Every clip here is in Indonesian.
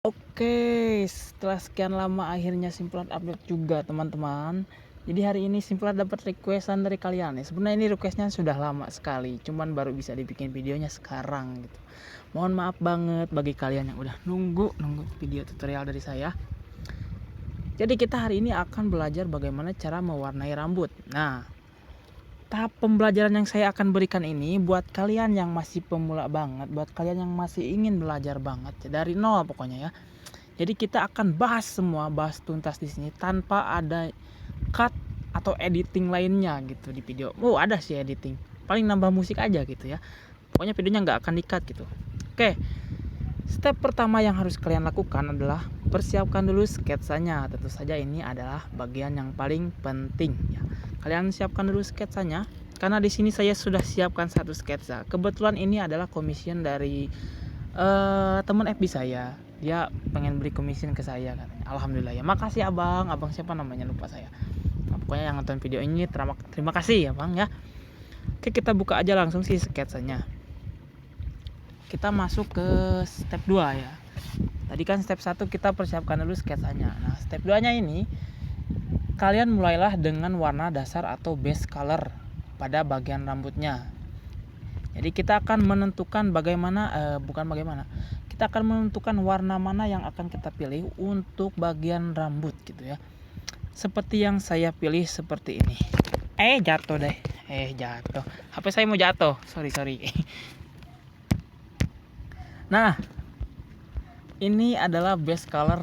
Oke, setelah sekian lama akhirnya Simplat update juga teman-teman. Jadi hari ini Simplat dapat requestan dari kalian ya. Sebenarnya ini requestnya sudah lama sekali, cuman baru bisa dibikin videonya sekarang gitu. Mohon maaf banget bagi kalian yang udah nunggu video tutorial dari saya. Jadi kita hari ini akan belajar bagaimana cara mewarnai rambut. Nah, tahap pembelajaran yang saya akan berikan ini buat kalian yang masih pemula banget, buat kalian yang masih ingin belajar banget dari nol pokoknya ya. Jadi kita akan bahas tuntas di sini tanpa ada cut atau editing lainnya gitu di video. Oh, ada sih editing. Paling nambah musik aja gitu ya. Pokoknya videonya nggak akan di-cut gitu. Oke. Step pertama yang harus kalian lakukan adalah persiapkan dulu sketsanya. Tentu saja ini adalah bagian yang paling penting ya. Kalian siapkan dulu sketsanya karena di sini saya sudah siapkan satu sketsa. Kebetulan ini adalah commission dari teman FB saya. Dia pengen beri commission ke saya katanya. Alhamdulillah ya. Makasih abang siapa namanya lupa saya. Nah, pokoknya yang nonton video ini terima kasih ya bang ya. Oke, kita buka aja langsung sih sketsanya. Kita masuk ke step 2 ya. Tadi kan step 1 kita persiapkan dulu sketsanya. Nah, step 2-nya ini kalian mulailah dengan warna dasar atau base color pada bagian rambutnya. Jadi kita akan menentukan kita akan menentukan warna mana yang akan kita pilih untuk bagian rambut gitu ya. Seperti yang saya pilih seperti ini. Jatuh deh. Jatuh. HP saya mau jatuh. Sorry. Nah, ini adalah base color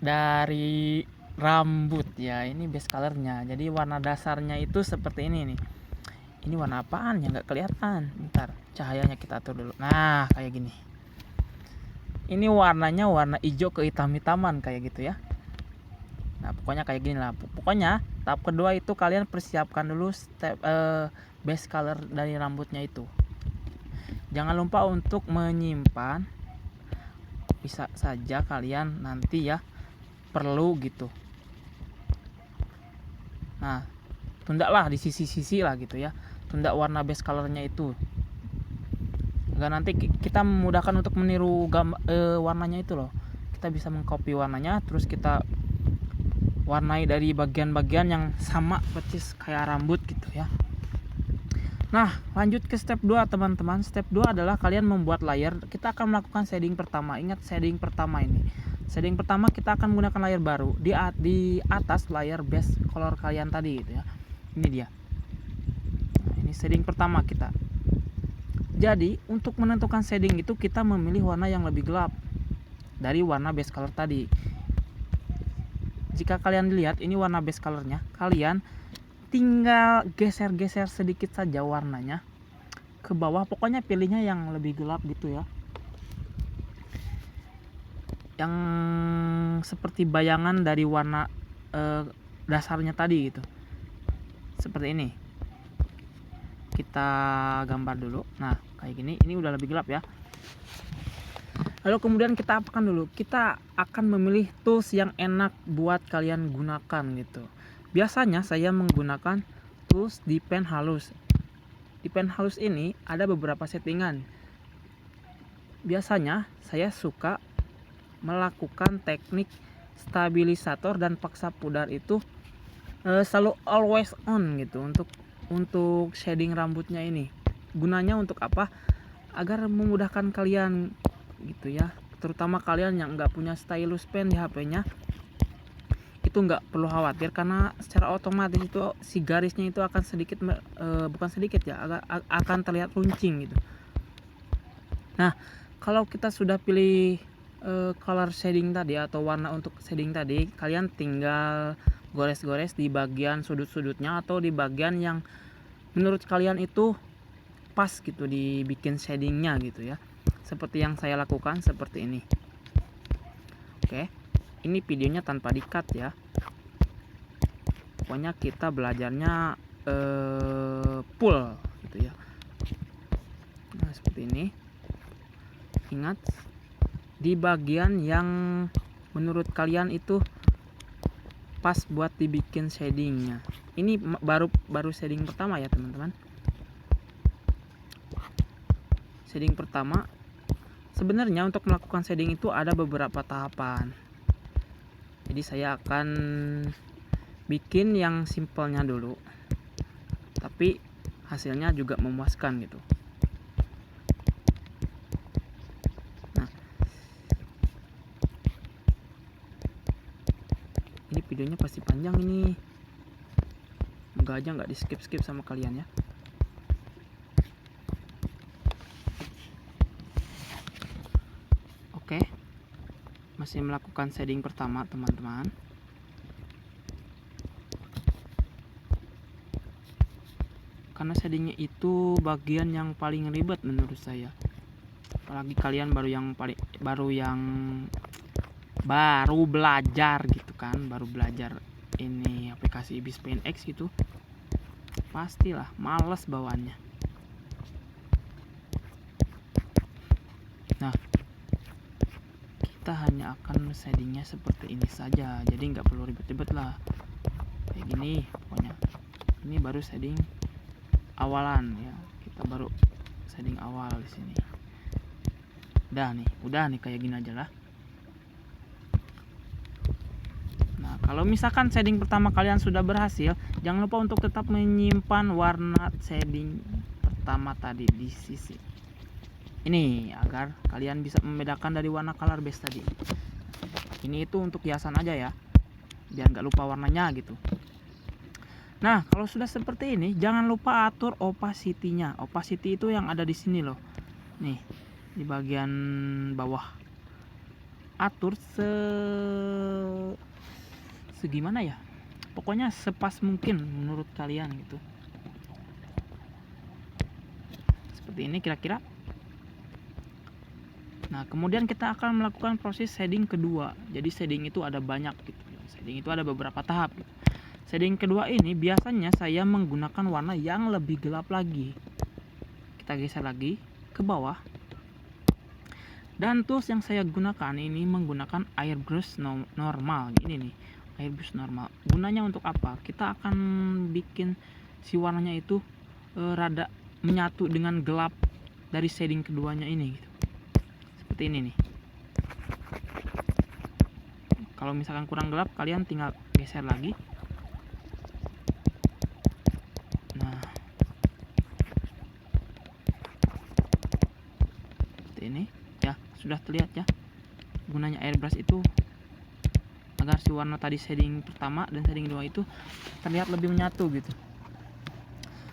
dari rambut ya. Ini base colornya. Jadi warna dasarnya itu seperti ini nih. Ini warna apaan ya, nggak kelihatan. Bentar, cahayanya kita atur dulu. Nah, kayak gini. Ini warnanya warna hijau ke hitam-hitaman kayak gitu ya. Nah, pokoknya kayak gini lah. Pokoknya tahap kedua itu kalian persiapkan dulu base color dari rambutnya itu. Jangan lupa untuk menyimpan. Bisa saja kalian nanti ya perlu gitu. Nah, tundalah di sisi-sisi lah gitu ya. Tunda warna base colornya itu. Enggak, nanti kita memudahkan untuk meniru warnanya itu loh. Kita bisa mengcopy warnanya terus kita warnai dari bagian-bagian yang sama persis kayak rambut gitu ya. Nah, lanjut ke step 2 teman-teman. Step 2 adalah kalian membuat layer. Kita akan melakukan shading pertama. Ingat shading pertama ini. Shading pertama kita akan menggunakan layer baru di atas layer base color kalian tadi gitu ya. Ini dia. Nah, ini shading pertama kita. Jadi untuk menentukan shading itu kita memilih warna yang lebih gelap dari warna base color tadi. Jika kalian lihat ini warna base colornya, kalian tinggal geser-geser sedikit saja warnanya ke bawah. Pokoknya pilihnya yang lebih gelap gitu ya, yang seperti bayangan dari warna dasarnya tadi gitu. Seperti ini. Kita gambar dulu. Nah, kayak gini. Ini udah lebih gelap ya. Lalu kemudian kita apakan dulu? Kita akan memilih tools yang enak buat kalian gunakan gitu. Biasanya saya menggunakan tools di pen halus. Di pen halus ini ada beberapa settingan. Biasanya saya suka melakukan teknik stabilisator dan paksa pudar itu selalu always on gitu untuk shading rambutnya ini. Gunanya untuk apa? Agar memudahkan kalian gitu ya, terutama kalian yang nggak punya stylus pen di HP-nya. Itu nggak perlu khawatir karena secara otomatis itu si garisnya itu akan sedikit bukan sedikit ya, akan terlihat runcing gitu. Nah, kalau kita sudah pilih color shading tadi atau warna untuk shading tadi, kalian tinggal gores-gores di bagian sudut-sudutnya atau di bagian yang menurut kalian itu pas gitu dibikin shadingnya gitu ya, seperti yang saya lakukan seperti ini. Oke, ini videonya tanpa di-cut ya, pokoknya kita belajarnya full gitu ya. Nah, seperti ini. Ingat di bagian yang menurut kalian itu pas buat dibikin shadingnya. Ini baru shading pertama ya teman-teman. Shading pertama sebenarnya untuk melakukan shading itu ada beberapa tahapan. Jadi saya akan bikin yang simpelnya dulu, tapi hasilnya juga memuaskan gitu. Nah, ini videonya pasti panjang ini, semoga aja nggak di skip sama kalian ya. Oke, masih melakukan shading pertama teman-teman. Karena shadingnya itu bagian yang paling ribet menurut saya. Apalagi kalian baru belajar gitu kan, baru belajar ini aplikasi Ibis Paint X gitu, pastilah males bawaannya. Nah, kita hanya akan shadingnya seperti ini saja, jadi nggak perlu ribet-ribet lah, kayak gini pokoknya. Ini baru shading awalan ya, kita baru shading awal di sini. Udah nih kayak gini aja lah. Nah, kalau misalkan shading pertama kalian sudah berhasil, jangan lupa untuk tetap menyimpan warna shading pertama tadi di sisi ini agar kalian bisa membedakan dari warna color base tadi. Ini itu untuk hiasan aja ya, biar nggak lupa warnanya gitu. Nah, kalau sudah seperti ini, jangan lupa atur opacity-nya. Opacity itu yang ada di sini loh. Nih, di bagian bawah. Atur segimana ya? Pokoknya sepas mungkin menurut kalian gitu. Seperti ini kira-kira. Nah, kemudian kita akan melakukan proses shading kedua. Jadi shading itu ada banyak gitu. Shading itu ada beberapa tahap gitu. Shading kedua ini biasanya saya menggunakan warna yang lebih gelap lagi. Kita geser lagi ke bawah. Dan tools yang saya gunakan ini menggunakan airbrush normal. Ini nih, airbrush normal. Gunanya untuk apa? Kita akan bikin si warnanya itu rada menyatu dengan gelap dari shading keduanya ini gitu. Seperti ini nih. Kalau misalkan kurang gelap, kalian tinggal geser lagi. Nah, seperti ini ya, sudah terlihat ya. Gunanya airbrush itu agar si warna tadi shading pertama dan shading kedua itu terlihat lebih menyatu gitu.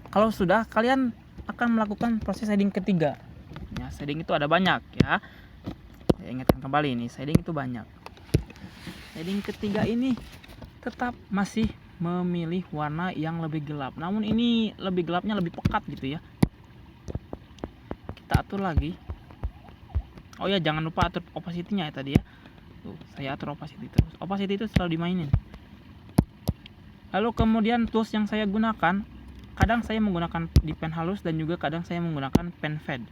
Kalau sudah, kalian akan melakukan proses shading ketiga. Ya, shading itu ada banyak ya. Saya ingatkan kembali nih, shading itu banyak. Shading ketiga ini tetap masih memilih warna yang lebih gelap. Namun ini lebih gelapnya lebih pekat gitu ya. Kita atur lagi. Oh ya, jangan lupa atur opacity-nya ya tadi ya. Tuh, saya atur opacity terus. Opacity itu selalu dimainin. Lalu kemudian tools yang saya gunakan, kadang saya menggunakan di pen halus dan juga kadang saya menggunakan pen fade.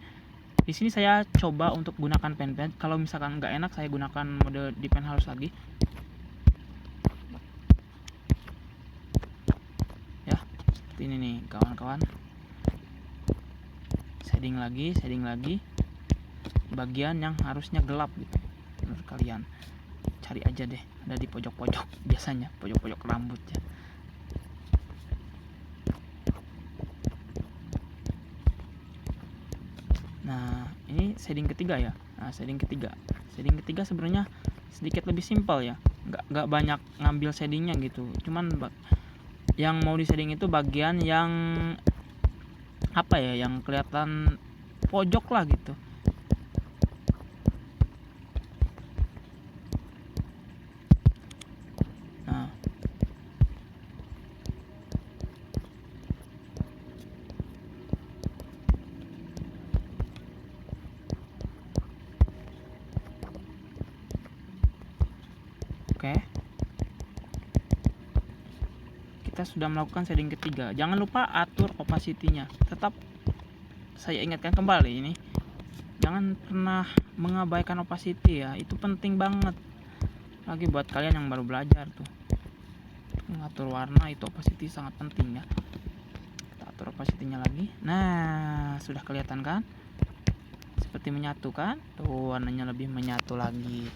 Di sini saya coba untuk gunakan pen fade. Kalau misalkan nggak enak, saya gunakan mode di pen halus lagi. Ya, seperti ini nih kawan-kawan. Shading lagi. Bagian yang harusnya gelap gitu. Menurut kalian, cari aja deh, ada di pojok-pojok biasanya, pojok-pojok rambut ya. Nah, ini shading ketiga ya. Nah, shading ketiga sebenarnya sedikit lebih simpel ya, nggak banyak ngambil shadingnya gitu. Cuman yang mau di shading itu bagian yang apa ya, yang kelihatan pojok lah gitu. Nah, oke. Kita sudah melakukan shading ketiga. Jangan lupa atur opacity-nya. Tetap saya ingatkan kembali ini, jangan pernah mengabaikan opacity ya. Itu penting banget. Lagi buat kalian yang baru belajar tuh. Mengatur warna itu opacity sangat penting ya. Kita atur opacity-nya lagi. Nah, sudah kelihatan kan? seperti menyatu kan, tuh warnanya lebih menyatu lagi.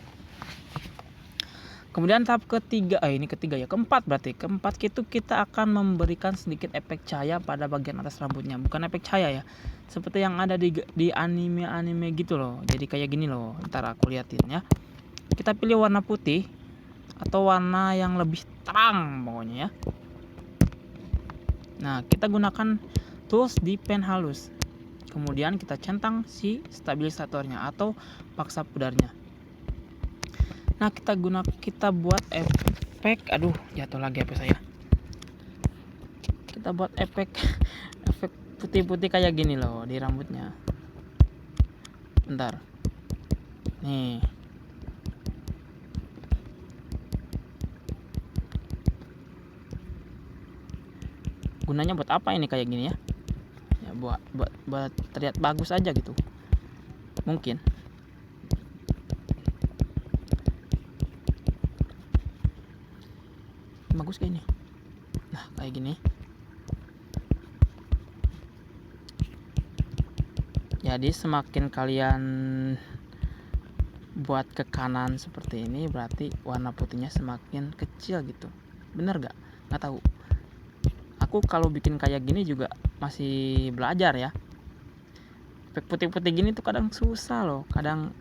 Kemudian tahap ketiga, keempat berarti. Keempat itu kita akan memberikan sedikit efek cahaya pada bagian atas rambutnya. Bukan efek cahaya ya, seperti yang ada di anime gitu loh. Jadi kayak gini loh, ntar aku liatin ya. Kita pilih warna putih atau warna yang lebih terang pokoknya ya. Nah, kita gunakan tools di pen halus. Kemudian kita centang si stabilisatornya atau paksa pudarnya. Nah, kita buat efek, jatuh lagi HP saya. Kita buat efek putih-putih kayak gini loh di rambutnya. Bentar. Nih. Gunanya buat apa ini kayak gini ya? Ya buat terlihat bagus aja gitu. Mungkin. Bagus kayak ini. Nah, kayak gini. Jadi semakin kalian buat ke kanan seperti ini, berarti warna putihnya semakin kecil gitu. Bener gak? Nggak tahu. Aku kalau bikin kayak gini juga masih belajar ya. Efek putih-putih gini tuh kadang susah loh. Kadang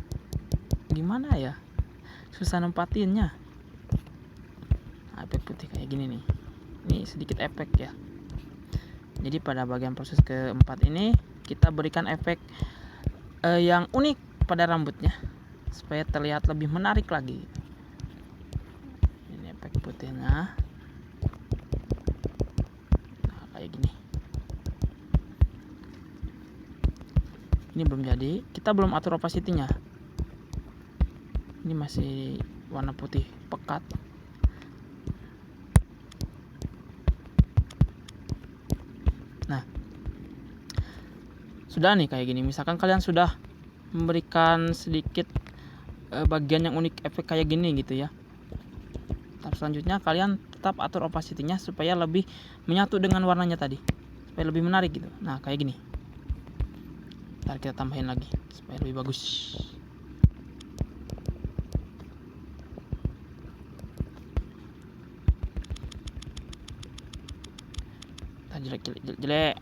gimana ya? Susah nempatinnya. Nah, efek putih kayak gini nih. Ini sedikit efek ya. Jadi pada bagian proses keempat ini kita berikan efek yang unik pada rambutnya supaya terlihat lebih menarik lagi. Ini efek putihnya. Nah, kayak gini. Ini belum jadi. Kita belum atur opacity-nya. Ini masih warna putih pekat. Nah, sudah nih kayak gini. Misalkan kalian sudah memberikan sedikit bagian yang unik efek kayak gini gitu ya. Tahap selanjutnya kalian tetap atur opacity-nya supaya lebih menyatu dengan warnanya tadi, supaya lebih menarik gitu. Nah, kayak gini. Ntar kita tambahin lagi supaya lebih bagus. Jelek.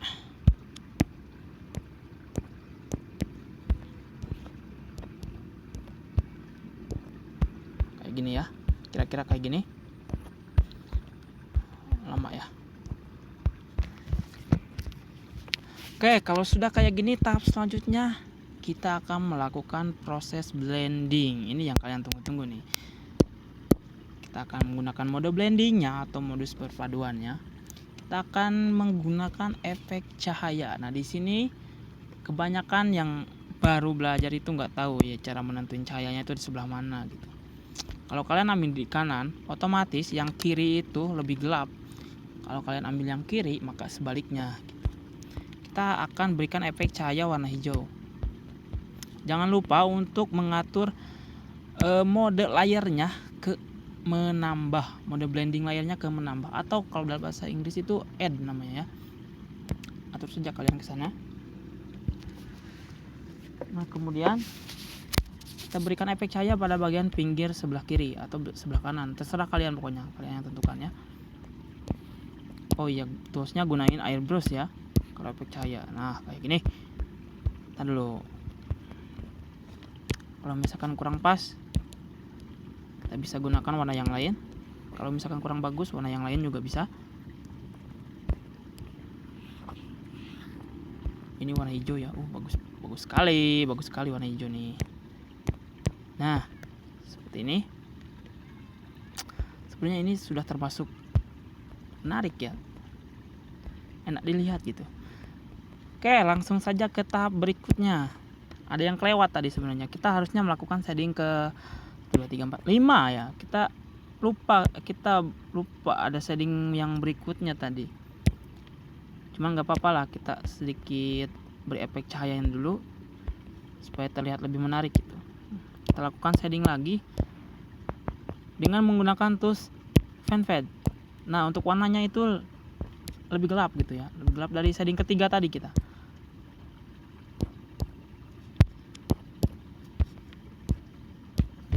Kayak gini ya. Kira-kira kayak gini. Lama ya. Oke, kalau sudah kayak gini, tahap selanjutnya kita akan melakukan proses blending. Ini yang kalian tunggu-tunggu nih. Kita akan menggunakan mode blendingnya atau modus perpaduannya. Kita akan menggunakan efek cahaya. Nah, di sini kebanyakan yang baru belajar itu nggak tahu ya cara menentuin cahayanya itu di sebelah mana gitu. Kalau kalian ambil di kanan, otomatis yang kiri itu lebih gelap. Kalau kalian ambil yang kiri, maka sebaliknya. Kita akan berikan efek cahaya warna hijau. Jangan lupa untuk mengatur mode layernya ke menambah, mode blending layernya ke menambah, atau kalau dalam bahasa Inggris itu add namanya ya. Atur saja kalian ke sana. Nah, kemudian kita berikan efek cahaya pada bagian pinggir sebelah kiri atau sebelah kanan, terserah kalian pokoknya, kalian yang tentukan ya. Oh iya, toolsnya gunain airbrush ya kalau efek cahaya. Nah, kayak gini. Ntar dulu. Kalau misalkan kurang pas, kita bisa gunakan warna yang lain. Kalau misalkan kurang bagus, warna yang lain juga bisa. Ini warna hijau ya. Bagus sekali warna hijau nih. Nah, seperti ini. Sebenarnya ini sudah termasuk menarik ya. Enak dilihat gitu. Oke, langsung saja ke tahap berikutnya. Ada yang kelewat tadi sebenarnya. Kita harusnya melakukan shading ke 2, 3, 4, 5 ya. Kita lupa ada shading yang berikutnya tadi. Cuma nggak apa-apa lah, kita sedikit beri efek cahaya dulu supaya terlihat lebih menarik gitu. Kita lakukan shading lagi dengan menggunakan tools fan fade. Nah, untuk warnanya itu lebih gelap gitu ya, lebih gelap dari shading ketiga tadi kita.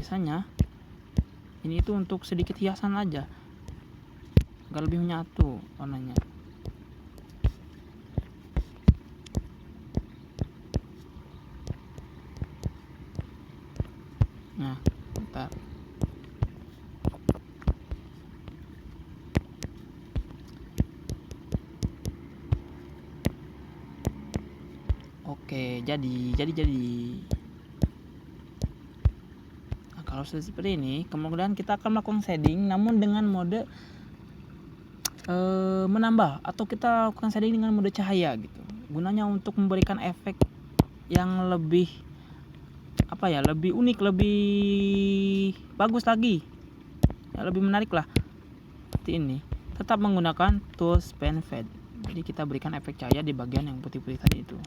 biasanya ini itu untuk sedikit hiasan aja, agar lebih menyatu warnanya. Nah, bentar. Oke, jadi. Nah, kalau sudah seperti ini, kemudian kita akan melakukan shading, namun dengan mode menambah, atau kita lakukan shading dengan mode cahaya gitu. Gunanya untuk memberikan efek yang lebih lebih unik, lebih bagus lagi, ya, lebih menarik lah. Seperti ini. Tetap menggunakan tools pen fade. Jadi kita berikan efek cahaya di bagian yang putih-putih tadi itu.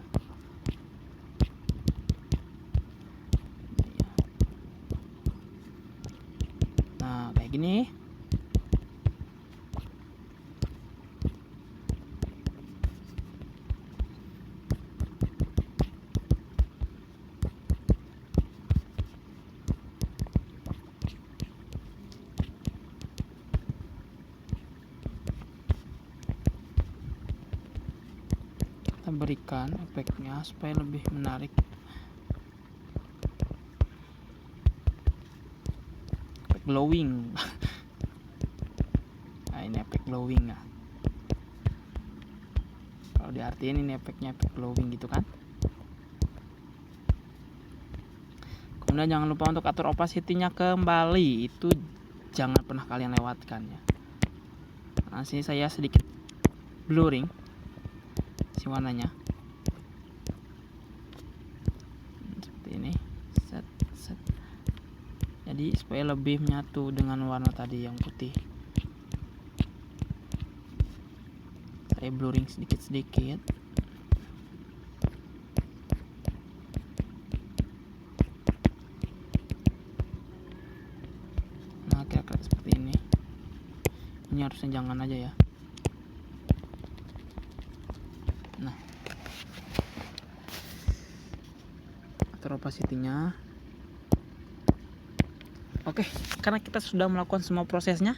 Nah, kayak gini. Kita berikan efeknya supaya lebih menarik. Efek glowing. Nah, ini efek glowing ya. Kalau diartiin ini efeknya efek glowing gitu kan. Kemudian jangan lupa untuk atur opacity-nya kembali. Itu jangan pernah kalian lewatkan ya. Nah, sini saya sedikit blurring si warnanya. Seperti ini. Set. Jadi supaya lebih menyatu dengan warna tadi yang putih. Saya blurring sedikit-sedikit. Nah, kira-kira seperti ini. Ini harusnya jangan aja ya. Nah, atur opacity-nya. Oke, karena kita sudah melakukan semua prosesnya,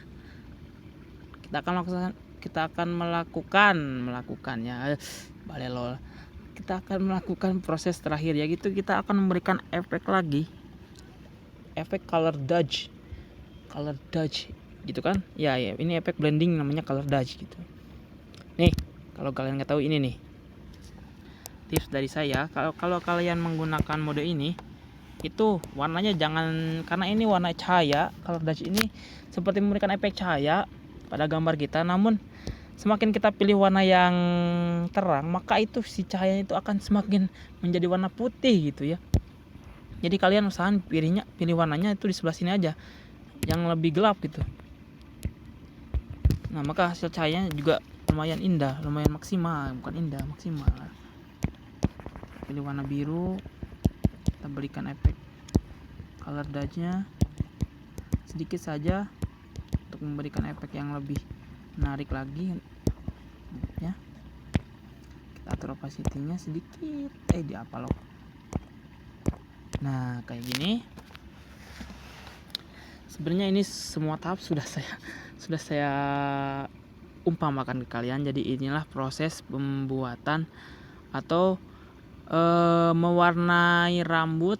kita akan melakukan ya, balelol. Kita akan melakukan proses terakhir, yaitu kita akan memberikan efek lagi, efek color dodge gitu kan ya, ini efek blending namanya color dodge gitu. Nih, kalau kalian nggak tahu, ini nih tips dari saya. Kalau kalian menggunakan mode ini, itu warnanya jangan, karena ini warna cahaya. Color dodge ini seperti memberikan efek cahaya pada gambar kita, namun semakin kita pilih warna yang terang, maka itu si cahayanya itu akan semakin menjadi warna putih gitu ya. Jadi kalian usahakan pilih warnanya itu di sebelah sini aja, yang lebih gelap gitu. Nah, maka hasil cahayanya juga lumayan indah, lumayan maksimal, bukan indah, maksimal. Pilih warna biru, kita berikan efek color dodge-nya sedikit saja untuk memberikan efek yang lebih menarik lagi ya. Kita atur opacity-nya sedikit, di apa loh. Nah, kayak gini. Sebenarnya ini semua tahap sudah saya umpamakan ke kalian. Jadi inilah proses pembuatan atau mewarnai rambut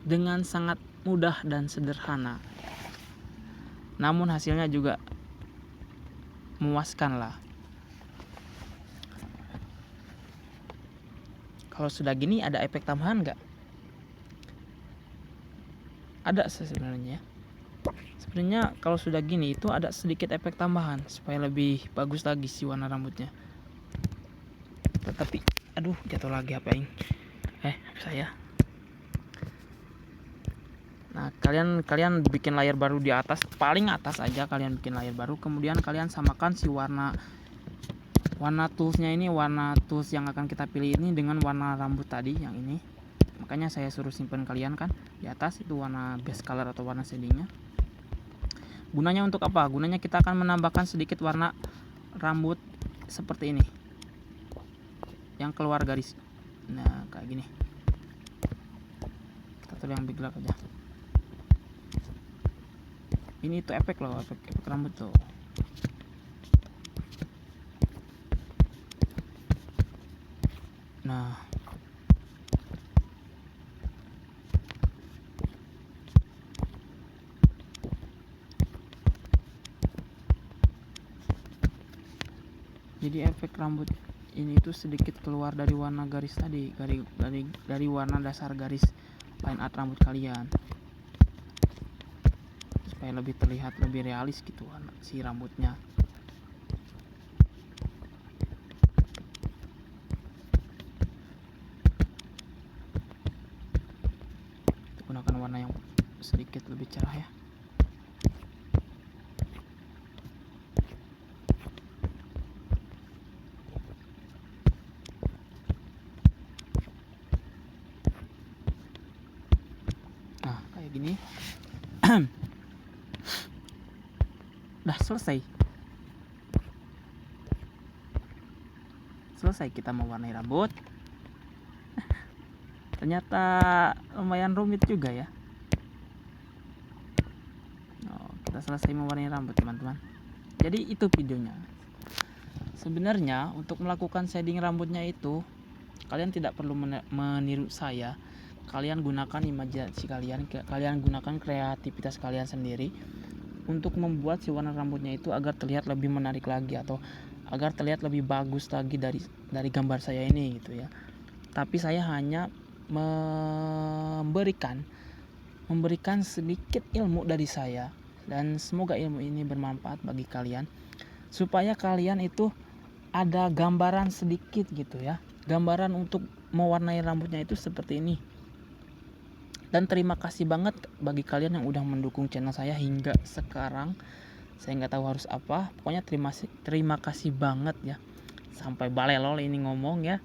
dengan sangat mudah dan sederhana, namun hasilnya juga memuaskan lah. Kalau sudah gini, ada efek tambahan nggak? Ada sebenarnya. Sebenarnya kalau sudah gini itu ada sedikit efek tambahan supaya lebih bagus lagi si warna rambutnya. Tetapi aduh, jatuh lagi HP ini. HP saya. Nah, kalian bikin layer baru di atas, paling atas aja kalian bikin layer baru, kemudian kalian samakan si warna toolsnya ini, warna tools yang akan kita pilih ini dengan warna rambut tadi yang ini. Makanya saya suruh simpan kalian kan di atas itu warna base color atau warna shadingnya. Gunanya untuk apa? Gunanya kita akan menambahkan sedikit warna rambut seperti ini yang keluar garis. Nah, kayak gini. Kita tulis yang lebih gelap aja. Ini tuh efek loh, efek rambut tuh. Nah, jadi efek rambut ini tuh sedikit keluar dari warna garis tadi, dari warna dasar garis line art rambut kalian, supaya lebih terlihat lebih realis gitu si rambutnya. Gunakan warna yang sedikit lebih cerah ya. Nah, kayak gini. Udah selesai kita mewarnai rambut. Ternyata lumayan rumit juga ya. Kita selesai mewarnai rambut teman-teman. Jadi itu videonya. Sebenarnya untuk melakukan shading rambutnya itu kalian tidak perlu meniru saya. Kalian gunakan imajinasi kalian gunakan kreativitas kalian sendiri untuk membuat si warna rambutnya itu agar terlihat lebih menarik lagi, atau agar terlihat lebih bagus lagi dari gambar saya ini gitu ya. Tapi saya hanya memberikan sedikit ilmu dari saya, dan semoga ilmu ini bermanfaat bagi kalian, supaya kalian itu ada gambaran sedikit gitu ya, gambaran untuk mewarnai rambutnya itu seperti ini. Dan terima kasih banget bagi kalian yang udah mendukung channel saya hingga sekarang. Saya nggak tahu harus apa, pokoknya terima kasih banget ya. Sampai balelol ini ngomong ya.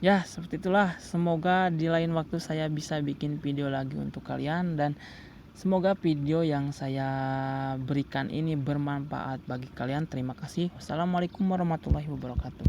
Ya seperti itulah, semoga di lain waktu saya bisa bikin video lagi untuk kalian, dan semoga video yang saya berikan ini bermanfaat bagi kalian. Terima kasih. Wassalamualaikum warahmatullahi wabarakatuh.